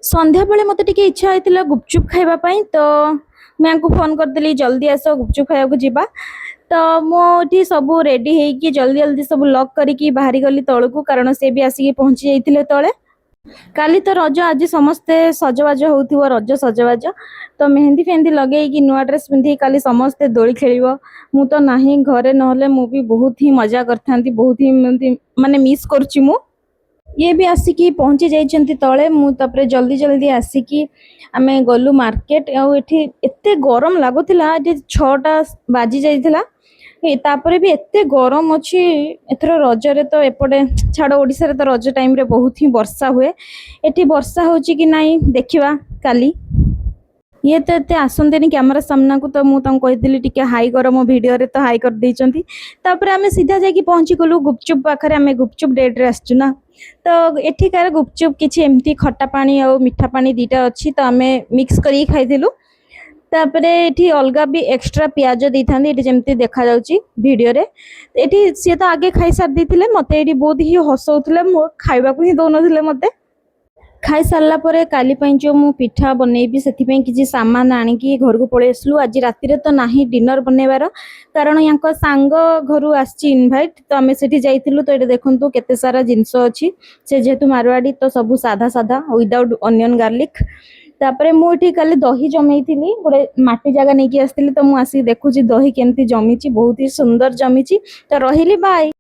सन्ध्या बेले मते टिके इच्छा होइतिला गुपचुप खाइबा पई तो मैं को फोन करदेली जल्दी आस गुपचुप खाइबा को जिबा। तो मोठी सब रेडी हेकी जल्दी जल्दी सब लॉक करिकी बाहरी गली तळकू कारण से भी आसिकी पहुंची जाइतिले तळे। काली तो रज आज समस्ते सजबाज होउथिबो रज सजबाज तो मेहंदी फेंदी लगेकी नुआ ड्रेस पिंधि काली समस्ते दोली खेलिबो। मु तो नाही घरे नहले मु भी बहुत ही मजा करथांती बहुत ही माने मिस करची मु। ये भी आसिकी पहुंची जाइछंती तळे मु तापरे जल्दी जल्दी आसिकी आमे गलु मार्केट आ एठी एते गरम लागुथिला एठी 6टा बाजी जाइथिला तापरे भी एते गरम अछि। एथरो रजरे तो एपटे छाड़ ओडिसा रे तो रज टाइम रे बहुत ही वर्षा हुए एठी वर्षा होची कि नाही देखिबा काली। ये तो एते आसंतेनी कैमरा सामना को तो मु तंग कहिदिली टिके हाई कर मो वीडियो रे तो हाई कर देइचंती। तापर आमे सीधा जाकी पहुंची गलु गुपचुप पाखरे आमे गुपचुप डेट रे आछू ना तो एठिकार गुपचुप किछि एमती खट्टा पानी और मीठा पानी दीटा अछि तो आमे मिक्स करी खाइदिलु। तापरे एठी अलगा भी एक्स्ट्रा प्याज देइथांदी एठी जेमती देखा जाउची वीडियो रे एठी से तो आगे खाई सार देथिले मते एठी बहुत ही हसौथिले मो खाइबा को ही दोनथिले मते। खाई सारला परे काली पई जो मु पिठा बनेबी सेति पई किछि सामान आनी की घर को पळे आसलु। आज राती रे तो नाही डिनर बनेबार कारण यांको सांग घरु आछि इनवाइट तो आमे सेठी जाइथिलु तो एटे देखंतु केते सारा जिंस अछि से जेतु मारवाड़ी तो सब सादा सादा विदाउट अनियन गार्लिक। तापरे मु एठी काली दही जमेइथिली गोटे माटी जागा नेकी आस्थिली तो मु आसी देखुची दही केमती जमीची बहुत ही सुंदर जमीची तो रहिली बाय।